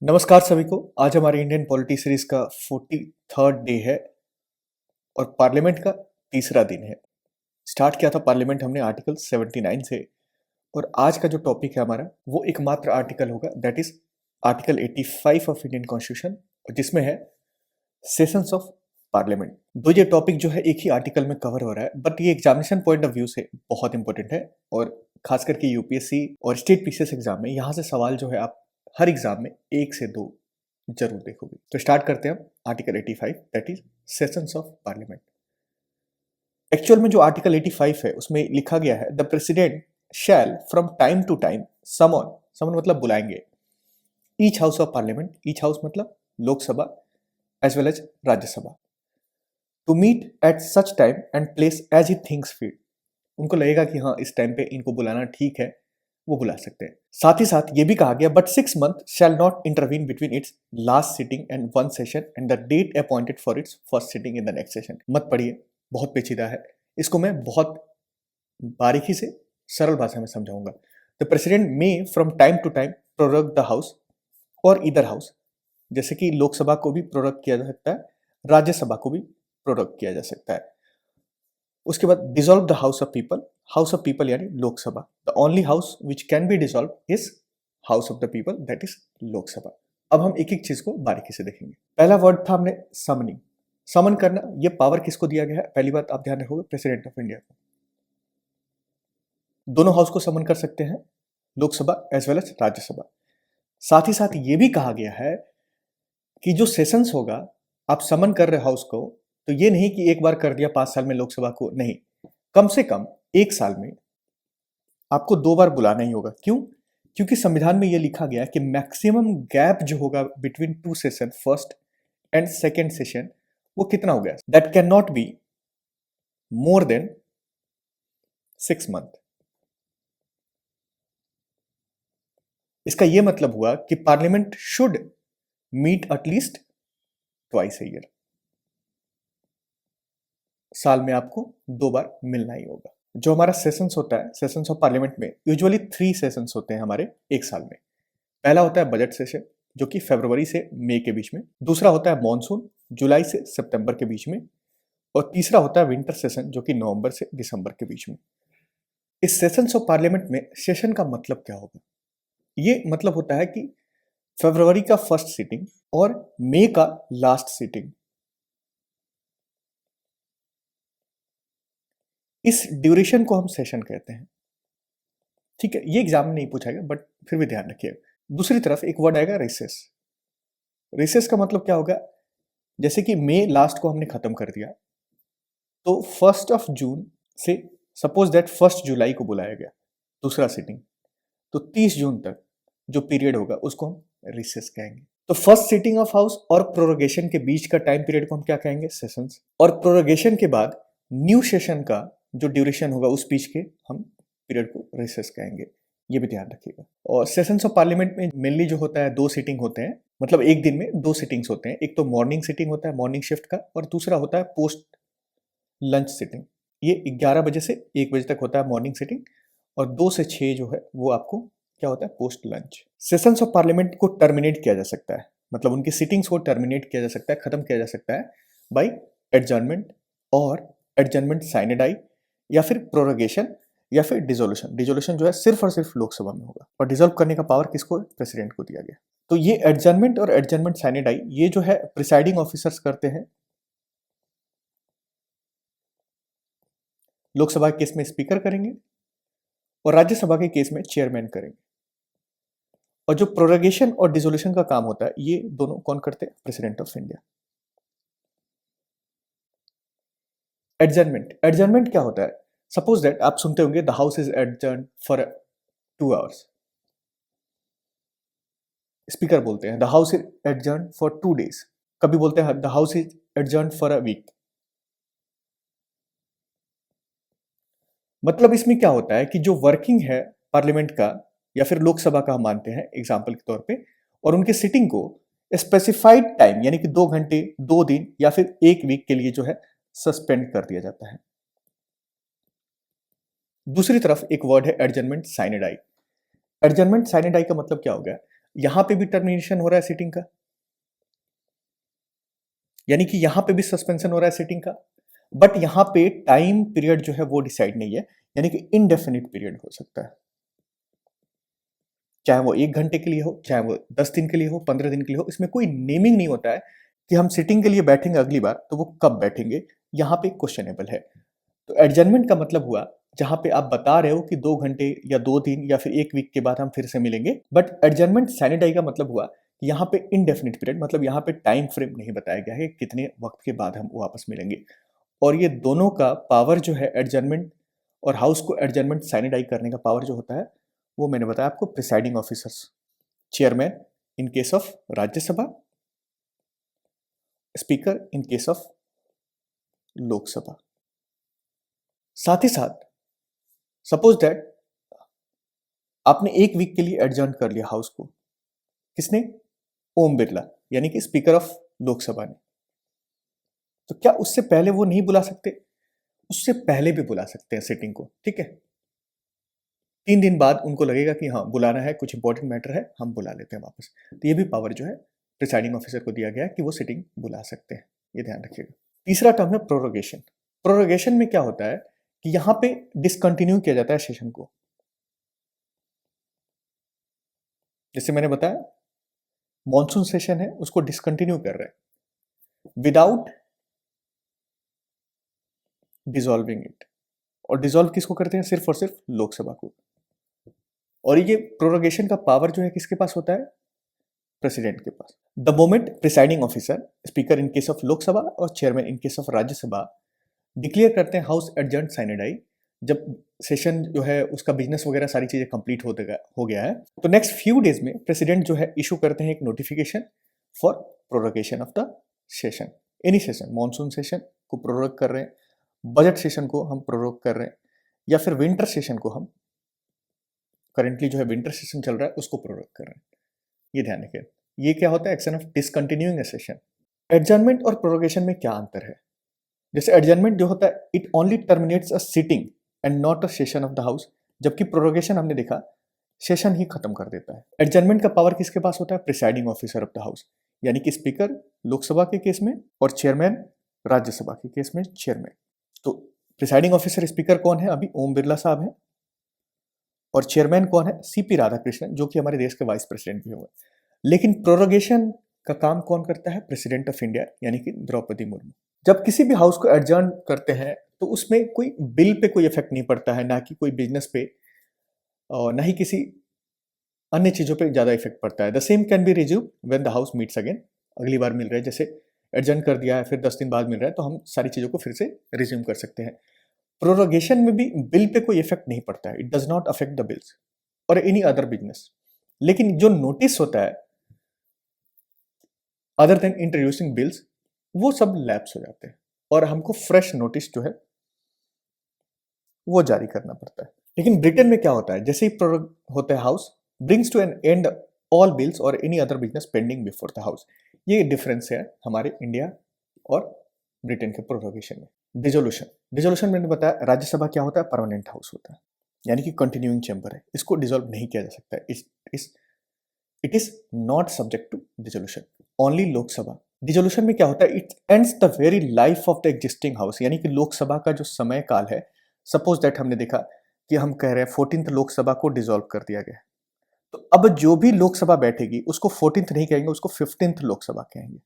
नमस्कार सभी को। आज हमारे इंडियन पॉलिटी सीरीज का 43rd डे है और पार्लियामेंट का तीसरा दिन है। स्टार्ट किया था पार्लियामेंट हमने आर्टिकल 79 से और आज का जो टॉपिक है हमारा वो एकमात्र आर्टिकल होगा, that is article 85 of Indian constitution, जिसमें है सेशंस ऑफ पार्लियामेंट। दो ये टॉपिक जो है एक ही आर्टिकल में कवर हो रहा है, बट ये एग्जामिनेशन पॉइंट ऑफ व्यू से बहुत इंपॉर्टेंट है और खास करके यूपीएससी और स्टेट पीसीएस एग्जाम में यहाँ से सवाल जो है आप हर एग्जाम में एक से दो जरूर देखोगे। तो स्टार्ट करते हैं हम article 85, that is sessions of parliament. Actual में जो आर्टिकल 85 है उसमें लिखा गया है the president shall from time to time summon, summon मतलब बुलाएंगे, each house of parliament, each house मतलब Lok Sabha as well as Rajya Sabha, to meet at such time and place as he thinks fit. उनको लगेगा कि हाँ इस टाइम पे इनको बुलाना ठीक है, वो बुला सकते हैं। साथ ही साथ ये भी कहा गया but 6 months shall not intervene between its last sitting and one session and the date appointed for its first sitting in the next session. मत पढ़िए, बहुत पेचीदा है, इसको मैं बहुत बारीकी से सरल भाषा में समझाऊंगा। The president may from time to time prorogue the house और ईदर हाउस, जैसे कि लोकसभा को भी प्रोरोग किया जा सकता है, राज्यसभा को भी प्रोरोग किया जा सकता है। उसके बाद dissolve the house of people यानी Lok Sabha. The only house which can be dissolve is house of the people, that is Lok Sabha. अब हम एक एक चीज को बारीकी से देखेंगे। पहला वर्ड था हमने समनिंग, समन करना। ये पावर किसको दिया गया है? पहली बात आप ध्यान रखोगे, प्रेसिडेंट ऑफ इंडिया को। दोनों हाउस को समन कर सकते हैं, Lok Sabha as well as Rajya Sabha. साथ ही साथ ये भी कहा गया है कि जो सेशंस होगा, आप समन कर रहे हाउस को, तो ये नहीं कि एक बार कर दिया 5 साल में लोकसभा को, नहीं, कम से कम 1 साल में आपको 2 बार बुलाना ही होगा। क्यों? क्योंकि संविधान में यह लिखा गया है कि मैक्सिमम गैप जो होगा between two session, first and second session, वो कितना हो गया? That can not be more than 6 months। इसका यह मतलब हुआ कि parliament should meet at least twice a year. साल में आपको 2 बार मिलना ही होगा। जो हमारा सेशंस होता है, सेशंस ऑफ पार्लियामेंट में यूजुअली 3 सेशंस होते हैं हमारे एक साल में। पहला होता है बजट सेशन, जो कि फरवरी से मई के बीच में। दूसरा होता है मॉनसून, जुलाई से सितंबर के बीच में। और तीसरा होता है विंटर सेशन, जो कि नवंबर से दिसंबर के बीच में। इस सेशंस ऑफ पार्लियामेंट में सेशन का मतलब क्या होगा? ये मतलब होता है कि फरवरी का फर्स्ट सीटिंग और मई का लास्ट सीटिंग, इस ड्यूरेशन को हम सेशन कहते हैं। ठीक है, ये एग्जाम में नहीं पूछा गया, बट फिर भी ध्यान रखिएगा। दूसरी तरफ एक वर्ड आएगा रिसेस। रिसेस का मतलब क्या होगा? जैसे कि मई लास्ट को हमने खत्म कर दिया, तो 1 जून से सपोज दैट 1 जुलाई को बुलाया गया दूसरा सीटिंग, तो 30 जून तक जो पीरियड होगा उसको हम रिसेस कहेंगे। तो फर्स्ट सीटिंग ऑफ हाउस और प्रोरोगेशन के बीच का टाइम पीरियड को हम क्या कहेंगे? सेशंस। और प्रोरोगेशन के बाद न्यू सेशन का जो ड्यूरेशन होगा उस बीच के हम पीरियड को रिसेस कहेंगे। ये भी ध्यान रखिएगा। और सेशंस ऑफ पार्लियामेंट में मेनली जो होता है 2 सीटिंग होते हैं, मतलब एक दिन में 2 सीटिंग्स होते हैं। एक तो मॉर्निंग सीटिंग होता है मॉर्निंग शिफ्ट का, और दूसरा होता है पोस्ट लंच सीटिंग। ये 11 बजे से 1 बजे तक होता है मॉर्निंग सीटिंग, और 2 से 6 जो है वो आपको क्या होता है? Post lunch. Sessions of parliament को टर्मिनेट किया जा सकता है, मतलब उनकी सीटिंग्स को टर्मिनेट किया जा सकता है, खत्म किया जा सकता है बाय एडजर्नमेंट और एडजर्नमेंट साइने डाई, या फिर प्रोरोगेशन, या फिर डिसोल्यूशन। डिसोल्यूशन जो है सिर्फ और सिर्फ लोकसभा में होगा, और डिसॉल्व करने का पावर किसको? प्रेसिडेंट को दिया गया। तो ये एडजर्नमेंट और एडजर्नमेंट साइने डाई ये जो है प्रिसाइडिंग ऑफिसर्स करते हैं। लोकसभा के केस में स्पीकर करेंगे और राज्यसभा के केस में चेयरमैन करेंगे। और जो प्रोरोगेशन और डिसोल्यूशन का काम होता है ये दोनों कौन करते हैं? President of India. Adjournment, adjournment क्या होता है? सपोज दैट आप सुनते होंगे the house is adjourn for 2 hours. Speaker बोलते हैं the house is adjourn for 2 days. कभी बोलते हैं the house is adjourn for a week. मतलब इसमें क्या होता है कि जो वर्किंग है पार्लियामेंट का या फिर लोकसभा का हम मानते हैं एग्जाम्पल के तौर पे, और उनके सिटिंग को स्पेसिफाइड टाइम यानी कि 2 घंटे, 2 दिन या फिर 1 वीक के लिए जो है सस्पेंड कर दिया जाता है। दूसरी तरफ एक वर्ड है एडजर्नमेंट साइने डाई। एडजर्नमेंट साइने डाई का मतलब क्या हो गया? यहां पे भी टर्मिनेशन हो रहा है सिटिंग का, यानी कि यहां पे भी सस्पेंशन हो रहा है सिटिंग का, बट यहां पे टाइम पीरियड जो है वो डिसाइड नहीं है, यानी कि इनडेफिनिट पीरियड हो सकता है, चाहे वो 1 घंटे के लिए हो, चाहे वो 10 दिन के लिए हो, 15 दिन के लिए हो, इसमें कोई नेमिंग नहीं होता है कि हम सिटिंग के लिए बैठेंगे अगली बार तो वो कब बैठेंगे, यहां पे क्वेश्चनेबल है। तो एडजर्नमेंट का मतलब हुआ जहां पे आप बता रहे हो कि 2 घंटे या 2 दिन या फिर 1 वीक के बाद हम फिर से मिलेंगे, बट एडजर्नमेंट सैनिटाई का मतलब हुआ कि यहाँ पे इनडेफिनिट पीरियड, मतलब यहाँ पे टाइम फ्रेम नहीं बताया गया है कि कितने वक्त के बाद हम वापस मिलेंगे। और ये दोनों का पावर जो है एडजर्नमेंट और हाउस को एडजर्नमेंट सैनिटाई करने का पावर जो होता है वो मैंने बताया आपको presiding officers, chairman in case of Rajya Sabha, speaker in case of Lok Sabha. साथ ही साथ सपोज दैट आपने 1 वीक के लिए एडजर्न कर लिया हाउस को, किसने? ओम बिरला, यानी कि स्पीकर ऑफ लोकसभा ने। तो क्या उससे पहले वो नहीं बुला सकते? उससे पहले भी बुला सकते हैं सिटिंग को, ठीक है। 3 दिन बाद उनको लगेगा कि हाँ बुलाना है, कुछ इंपॉर्टेंट मैटर है, हम बुला लेते हैं वापस। तो ये भी पावर जो है प्रिसाइडिंग ऑफिसर को दिया गया है कि वो सिटिंग बुला सकते हैं, ये ध्यान रखिएगा। तीसरा टर्म है प्रोरोगेशन। प्रोरोगेशन में क्या होता है कि यहां पे डिसकंटिन्यू किया जाता है सेशन को। जैसे मैंने बताया मॉनसून सेशन है उसको डिसकंटिन्यू कर रहे हैं विदाउट डिसॉल्विंग इट। और डिसॉल्व किसको करते हैं? सिर्फ और सिर्फ लोकसभा को। और ये प्रोरोगेशन का पावर जो है किसके पास होता है? प्रेसिडेंट के पास। The moment presiding officer, speaker in case of Lok Sabha और chairman in case of Rajya Sabha declare करते हैं हाउस एडजर्न साइनेडाई, जब सेशन जो है उसका बिजनेस वगैरह सारी चीजें कंप्लीट हो गया है, तो नेक्स्ट फ्यू डेज में प्रेसिडेंट जो है इशू करते हैं एक notification for prorogation of the session. Any session, monsoon session को प्रोरोग कर रहे हैं, बजट सेशन को हम प्रोरोग कर रहे हैं, या फिर विंटर सेशन को हम करेंटली जो है विंटर सेशन चल रहा है उसको प्रोरोग कर रहे हैं। ये ध्यान रखें। ये क्या होता है? Action of discontinuing a session. Adjournment और प्रोरोगेशन में क्या अंतर है? जैसे एडजर्नमेंट जो होता है it only terminates a sitting and not a session of the house, जबकि प्रोरोगेशन हमने देखा सेशन ही खत्म कर देता है। एडजर्नमेंट का पावर किसके पास होता है? Presiding officer of the house, यानी कि स्पीकर लोकसभा के केस में और चेयरमैन राज्यसभा के केस में चेयरमैन। तो प्रिसाइडिंग ऑफिसर स्पीकर कौन है? अभी ओम बिरला साहब हैं। और चेयरमैन कौन है? सीपी राधाकृष्णन, जो कि हमारे देश के वाइस प्रेसिडेंट भी हुए। लेकिन प्रोरोगेशन का काम कौन करता है? प्रेसिडेंट ऑफ इंडिया, यानी कि द्रौपदी मुर्मू। जब किसी भी हाउस को एडजर्न करते हैं तो उसमें कोई बिल पे कोई इफेक्ट नहीं पड़ता है, ना कि कोई बिजनेस पे और ना ही किसी अन्य चीजों पे ज्यादा इफेक्ट पड़ता है। The same can be resume when the house meets again. अगली बार मिल रहे हैं, जैसे एडजर्न कर दिया है फिर 10 दिन बाद मिल रहा है, तो हम सारी चीजों को फिर से रिज्यूम कर सकते हैं। प्रोरोगेशन में भी बिल पे कोई इफेक्ट नहीं पड़ता है, it does not affect the bills और एनी अदर बिजनेस। लेकिन जो नोटिस होता है अदर देन इंट्रोड्यूसिंग बिल्स, वो सब लैप्स हो जाते हैं और हमको फ्रेश नोटिस जो है वो जारी करना पड़ता है। लेकिन ब्रिटेन में क्या होता है? जैसे ही प्रोरोग होता है house brings to an end all bills और any other business pending before the house. ये डिफरेंस है हमारे इंडिया और ब्रिटेन के प्रोरोगेशन में। डिसोल्यूशन, डिसोल्यूशन मैंने बताया राज्यसभा क्या होता है? परमानेंट हाउस होता है, यानी कि कंटिन्यूइंग चैम्बर है, इसको डिसॉल्व नहीं किया जा सकता है। It is not subject to dissolution. Only Lok Sabha. Dissolution में क्या होता है? It ends the very life of the existing house, यानी कि लोकसभा का जो समय काल है। सपोज दैट हमने देखा कि हम कह रहे हैं 14th लोकसभा को डिसॉल्व कर दिया गया, तो अब जो भी लोकसभा बैठेगी उसको 14th नहीं कहेंगे, उसको 15th लोकसभा कहेंगे।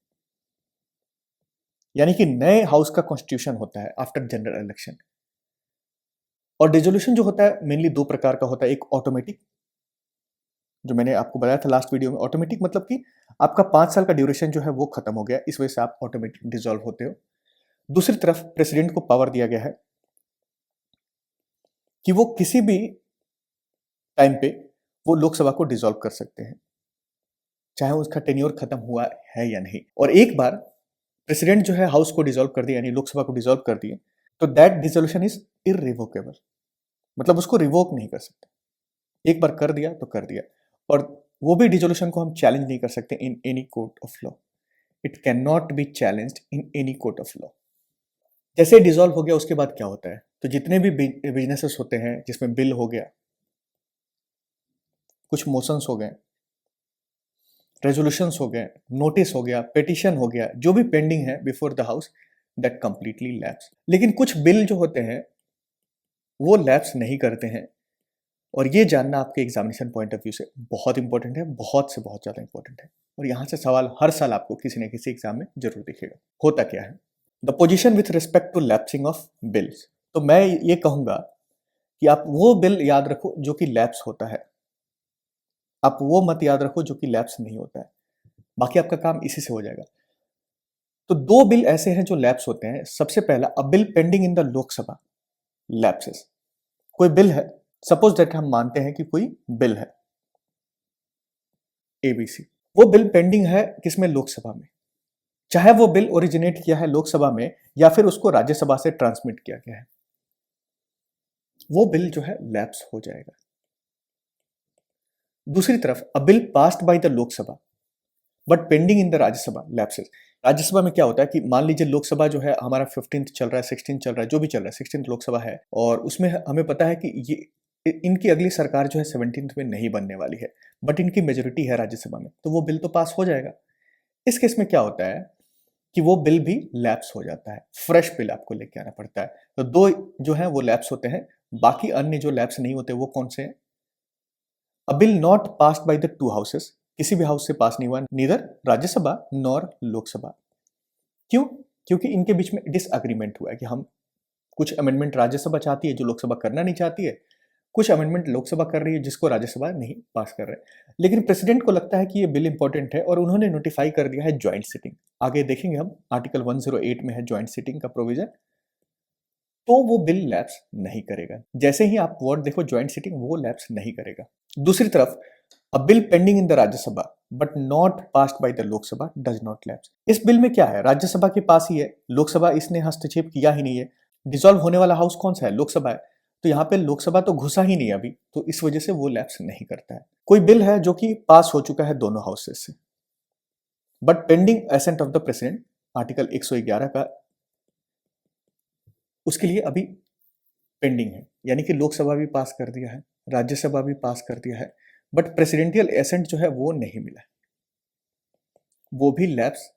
यानी कि नए हाउस का कॉन्स्टिट्यूशन होता है आफ्टर जनरल इलेक्शन। और डिसोल्यूशन जो होता है मेनली 2 प्रकार का होता है। एक ऑटोमेटिक, जो मैंने आपको बताया था लास्ट वीडियो में। ऑटोमेटिक मतलब कि आपका 5 साल का ड्यूरेशन जो है वो खत्म हो गया, इस वजह से आप ऑटोमेटिक डिसॉल्व होते हो। दूसरी तरफ प्रेसिडेंट को पावर दिया गया है कि वो किसी भी टाइम पे वो लोकसभा को डिसॉल्व कर सकते हैं, चाहे उसका टेन्योर खत्म हुआ है या नहीं। और एक बार प्रेसिडेंट जो है हाउस को डिसॉल्व कर दिया, यानी लोकसभा को डिसॉल्व कर दिए, तो दैट डिसोल्यूशन इज इररिवोकेबल, मतलब उसको रिवोक नहीं कर सकते। एक बार कर दिया तो कर दिया। और वो भी डिसोल्यूशन को हम चैलेंज नहीं कर सकते in any court of law. It can not B challenged in any court of law. जैसे डिसॉल्व हो गया उसके बाद क्या होता है? तो जितने भी बिजनेसेस होते हैं जिसमें बिल हो गया, कुछ मोशंस हो गए, रेजोल्यूशंस हो गए, नोटिस हो गया, पिटिशन हो गया, जो भी पेंडिंग है before the house, that completely lapse. लेकिन कुछ बिल जो होते हैं वो लैप्स नहीं करते हैं, और ये जानना आपके एग्जामिनेशन पॉइंट ऑफ व्यू से बहुत इंपॉर्टेंट है, बहुत से बहुत ज़्यादा इंपॉर्टेंट है। और यहाँ से सवाल हर साल आपको किसी न किसी एग्जाम में जरूर दिखेगा। होता क्या है, the position with respect to lapsing of bills. तो मैं ये कहूँगा कि आप वो बिल याद रखो जो कि लैप्स होता है, आप वो मत याद रखो जो कि लैप्स नहीं होता है, बाकी आपका काम इसी से हो जाएगा। तो दो बिल ऐसे हैं जो लैप्स होते हैं। सबसे पहला, अ bill pending in the Lok Sabha lapses. कोई बिल है, सपोज दैट हम मानते हैं कि कोई बिल है एबीसी, वो बिल पेंडिंग है किसमें, लोकसभा में। चाहे वो बिल ओरिजिनेट किया है लोकसभा में या फिर उसको राज्यसभा से ट्रांसमिट किया गया है, वो बिल जो है लैप्स हो जाएगा। दूसरी तरफ, अ bill passed by the Lok Sabha but pending in the Rajya Sabha lapses. Rajya Sabha में क्या होता है कि मान लीजिए लोकसभा जो है हमारा 15th चल रहा है, 16th चल रहा है, जो भी चल रहा है, 16th लोकसभा है, और उसमें हमें पता है कि ये इनकी अगली सरकार जो है 17th में नहीं बनने वाली है, बट इनकी मेजोरिटी है राज्यसभा में, तो वो बिल तो पास हो जाएगा। इस केस में क्या होता है कि वो बिल भी लैप्स हो जाता है, फ्रेश बिल आपको लेके आना पड़ता है। तो दो जो है वो लैप्स होते हैं, बाकी अन्य जो लैप्स नहीं होते वो कौन से हैं? अ bill not passed by the two houses, किसी भी हाउस से पास नहीं हुआ, नीदर राज्यसभा नॉर लोकसभा। क्यों? क्योंकि इनके बीच में डिसएग्रीमेंट हुआ है कि हम कुछ अमेंडमेंट राज्यसभा चाहती है जो लोकसभा करना नहीं चाहती है, कुछ अमेंडमेंट लोकसभा कर रही है जिसको राज्यसभा नहीं पास कर रहे। लेकिन प्रेसिडेंट को लगता है कि ये बिल इंपॉर्टेंट है और उन्होंने नोटिफाई कर दिया है ज्वाइंट सिटिंग। आगे देखेंगे हम, आर्टिकल 108 में है ज्वाइंट सिटिंग का प्रोविजन, तो वो बिल लैप्स नहीं करेगा। जैसे ही आप वर्ड देखो ज्वाइंट सिटिंग, वो लैप्स नहीं करेगा। दूसरी तरफ, अ bill pending in the Rajya Sabha but not passed by the Lok Sabha does not lapse. इस बिल में क्या है, राज्यसभा के पास ही है, लोकसभा इसने हस्तक्षेप किया ही नहीं है, डिसॉल्व होने वाला हाउस कौन सा है, लोकसभा है, तो यहाँ पे लोकसभा तो घुसा ही नहीं अभी, तो इस वजह से वो लैप्स नहीं करता है। कोई बिल है जो कि पास हो चुका है दोनों हाउसेस से, but pending ascent of the president, article 111 का, उसके लिए अभी पेंडिंग है, यानी कि लोकसभा भी पास कर दिया है, राज्यसभा भी पास कर दिया है, बट प्रेसिडेंटियल एसेंट जो है वो नहीं मिला है, वो भी लैप्स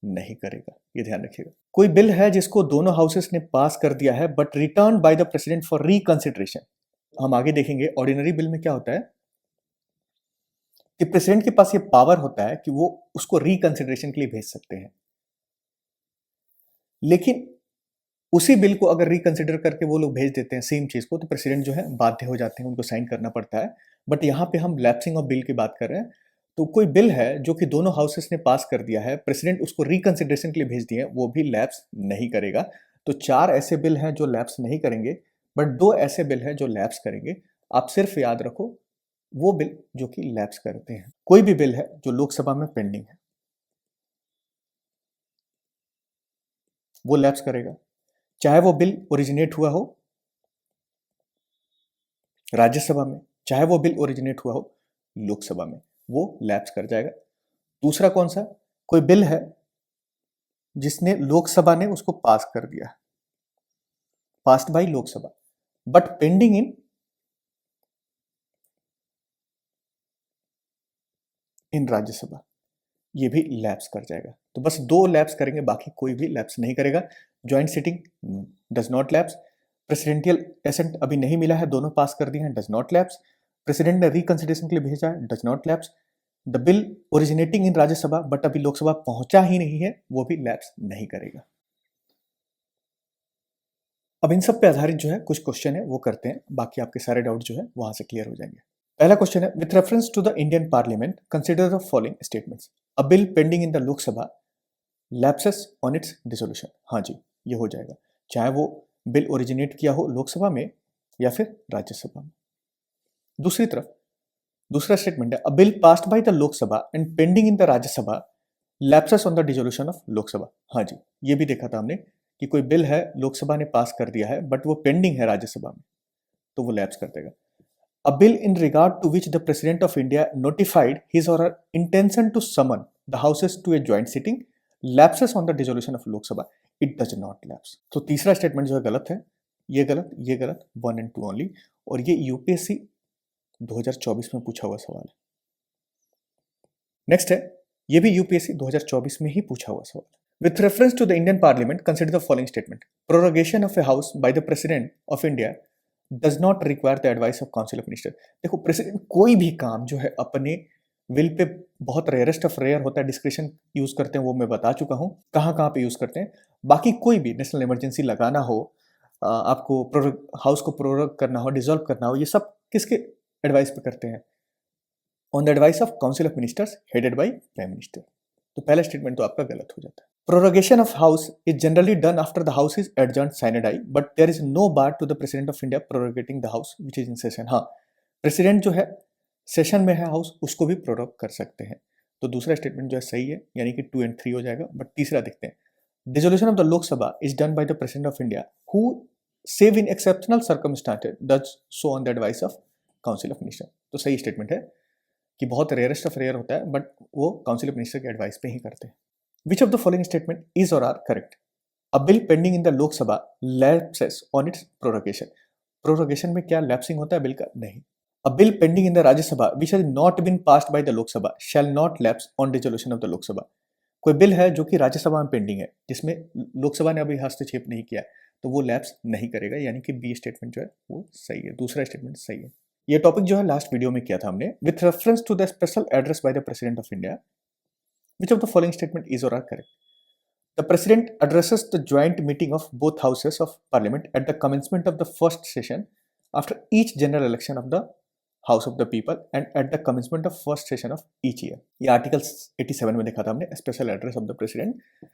नहीं करेगा, ये ध्यान रखिएगा। कोई बिल है जिसको दोनों हाउसेस ने पास कर दिया है but return bye the president for reconsideration. हम आगे देखेंगे ऑर्डिनरी बिल में क्या होता है कि प्रेसिडेंट के पास ये पावर होता है कि वो उसको रिकंसिडरेशन के लिए भेज सकते हैं, लेकिन उसी बिल को अगर रिकंसिडर करके वो लोग भेज देते हैं सेम चीज को, तो प्रेसिडेंट जो है बाध्य हो जाते हैं, उनको साइन करना पड़ता है। बट यहाँ पे हम लैप्सिंग ऑफ बिल की बात कर रहे हैं। तो कोई बिल है जो कि दोनों हाउसेस ने पास कर दिया है, प्रेसिडेंट उसको रिकंसिडरेशन के लिए भेज दिए, वो भी लैप्स नहीं करेगा। तो चार ऐसे बिल हैं जो लैप्स नहीं करेंगे, बट दो ऐसे बिल हैं जो लैप्स करेंगे। आप सिर्फ याद रखो वो बिल जो कि लैप्स करते हैं। कोई भी बिल है जो लोकसभा में पेंडिंग है, वो लैप्स करेगा, चाहे वो बिल ओरिजिनेट हुआ हो राज्यसभा में, चाहे वो बिल ओरिजिनेट हुआ हो लोकसभा में, वो लैप्स कर जाएगा। दूसरा कौन सा, कोई बिल है जिसने लोकसभा ने उसको पास कर दिया, passed by Lok Sabha, but pending in Rajya Sabha, ये भी लैप्स कर जाएगा। तो बस दो लैप्स करेंगे, बाकी कोई भी लैप्स नहीं करेगा। Joint sitting does not lapse, presidential assent अभी नहीं मिला है, दोनों पास कर दिए हैं, डज नॉट लैप्स, प्रेसिडेंट ने रिकंसिडरेशन के लिए भेजा है, does not lapse, the bill originating in Rajya Sabha but अभी लोकसभा पहुंचा ही नहीं है, वो भी लैप्स नहीं करेगा। अब इन सब पे आधारित जो है कुछ क्वेश्चन है वो करते हैं, बाकी आपके सारे डाउट जो है वहां से क्लियर हो जाएंगे। पहला क्वेश्चन है, with reference to the Indian parliament consider the following statements, a bill pending in the Lok Sabha lapses on its dissolution. हाँ जी, ये हो जाएगा, चाहे वो बिल ओरिजिनेट किया हो लोकसभा में या फिर राज्यसभा में। दूसरी तरफ दूसरा स्टेटमेंट है, अ bill passed by the Lok Sabha and pending in the Rajya Sabha lapses on the dissolution of Lok Sabha. हाँ जी, ये भी देखा था हमने कि कोई बिल है लोकसभा ने पास कर दिया है बट वो पेंडिंग है राज्यसभा में, तो वो लैप्स कर देगा। A bill in regard to which the President of India notified his or her intention to summon the houses to a joint sitting lapses on the dissolution of Lok Sabha. It does not lapse. तो तीसरा statement जो है गलत है, ये गलत, 1 and 2 only, और ये यूपीएससी 2024 में पूछा हुआ सवाल है। नेक्स्ट है, ये भी यूपीएससी 2024 में ही पूछा हुआ सवाल। With reference to the Indian parliament consider the following statement. Prorogation of a house by the president of India does not require the advice of council of minister. देखो, प्रेसिडेंट कोई भी काम जो है अपने विल पे बहुत rarest of rare होता है, डिस्क्रिप्शन यूज करते हैं, वो मैं बता चुका हूँ कहाँ कहाँ पे यूज करते हैं। बाकी कोई भी नेशनल इमरजेंसी लगाना हो, आपको हाउस को प्रोरोग करना हो, डिसॉल्व करना हो, ये सब किसके एडवाइस पे करते हैं? On the advice of council of ministers headed by prime minister. तो पहला स्टेटमेंट तो आपका गलत हो जाता है। Prorogation of house is generally done after the house is adjourned sine die, but there is no bar to the president of India proroguing the house which is in session. हाँ, president जो है session में है house, उसको भी prorogue कर सकते हैं। तो दूसरा स्टेटमेंट जो है सही है, यानी कि 2 और 3 हो जाएगा। बट तीसरा देखते हैं, dissolution of the Lok Sabha is done by the president of India who save in exceptional circumstances does so on the advice of council of minister. तो सही स्टेटमेंट है कि बहुत रेयरेस्ट ऑफ रेयर होता है, बट वो काउंसिल ऑफ मिनिस्टर के advice पे ही करते हैं। Which of the following statement is और are correct? A bill pending in the Lok Sabha lapses on its prorogation. Prorogation में क्या लैप्सिंग होता है बिल का? नहीं। A bill pending in the Rajya Sabha which has not been passed by the Lok Sabha shall not lapse on dissolution of the Lok Sabha. कोई bill है जो कि राज्यसभा में पेंडिंग है, जिसमें लोकसभा ने अभी हस्तक्षेप नहीं किया, तो वो लैप्स नहीं करेगा, यानी कि बी स्टेटमेंट जो है वो सही है, दूसरा स्टेटमेंट सही है। ये टॉपिक जो है लास्ट वीडियो में किया था हमने। With reference to the special address by the president of India, which of the following statement is और are correct? The president addresses the joint meeting of both houses of parliament at the commencement of the first session after each general election of the House of the People and at the commencement of first session of each year। ये article 87 में देखा था हमने, special address of the president.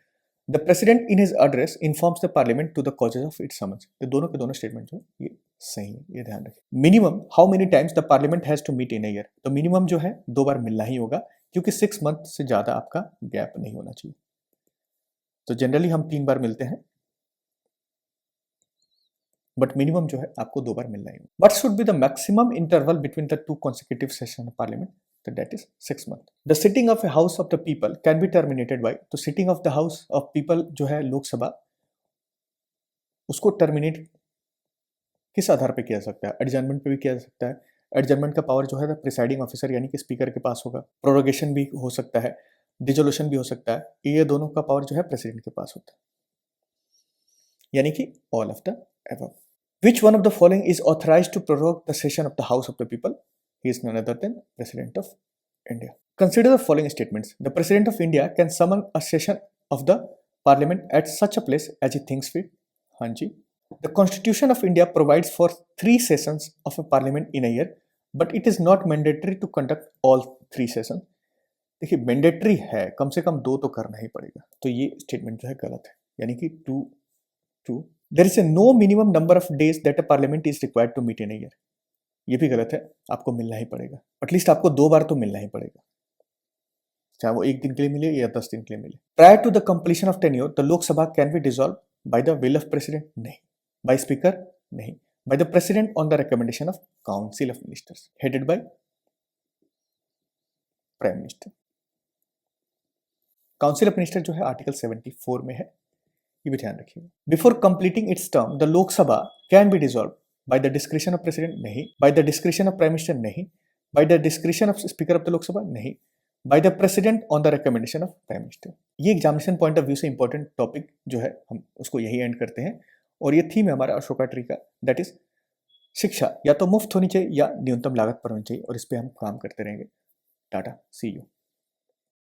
The president in his address informs the parliament to the causes of its summons. ये दोनों के दोनों statement जो ये सही है, ये ध्यान रखें। Minimum how many times the parliament has to meet in a year. तो मिनिमम जो है 2 बार मिलना ही होगा, क्योंकि 6 मंथ से ज्यादा आपका गैप नहीं होना चाहिए। तो जनरली हम 3 बार मिलते हैं, बट मिनिमम जो है आपको 2 बार मिलना ही होगा। What should be the maximum interval between the 2 consecutive sessions of parliament? So that is 6 months. The sitting of a house of the people can be terminated by, तो sitting of the house of people जो है लोकसभा, उसको terminate किस आधार पे किया जा सकता है? एडजर्नमेंट पे भी किया जा सकता है। एडजर्नमेंट का पावर जो है प्रिसाइडिंग ऑफिसर यानी कि स्पीकर के पास होगा। प्रोरोगेशन भी हो सकता है, डिसोल्यूशन भी हो सकता है। ये दोनों का पावर जो है प्रेसिडेंट के पास होता है, यानी कि all of the above. Which one of the following is authorized to prorogue the session of the House of the People? He is none other than President of India. Consider the following statements. The President of India can summon a session of the Parliament at such a place as he thinks fit. Hanji. The Constitution of India provides for 3 sessions of a Parliament in a year, but it is not mandatory to conduct all 3 sessions. देखिए, mandatory है, कम से कम 2 तो करना ही पड़ेगा। तो ये statement जो है गलत है, यानी कि 2 There is a no minimum number of days that a parliament is required to meet in a year. ये भी गलत है, आपको मिलना ही पड़ेगा। एटलीस्ट आपको 2 बार तो मिलना ही पड़ेगा, चाहे वो 1 दिन के लिए मिले या 10 दिन के लिए मिले। Prior to the completion of tenure, the Lok Sabha can be dissolved by the will of president? नहीं। By speaker? नहीं। By the president on the recommendation of council of ministers headed by prime minister। council of minister जो है article 74 में है, ये भी ध्यान रखिएगा। Before completing its term the Lok Sabha can be dissolve by the discretion of president? नहीं। By the discretion of prime minister? नहीं। By the discretion of speaker of the Lok Sabha? नहीं। By the president on the recommendation of prime minister. ये examination point of view से important topic जो है, हम उसको यही एंड करते हैं। और ये थीम है हमारा अशोका ट्री का, दैट इज शिक्षा या तो मुफ्त होनी चाहिए या न्यूनतम लागत पर होनी चाहिए, और इस पर हम काम करते रहेंगे। टाटा, सी यू।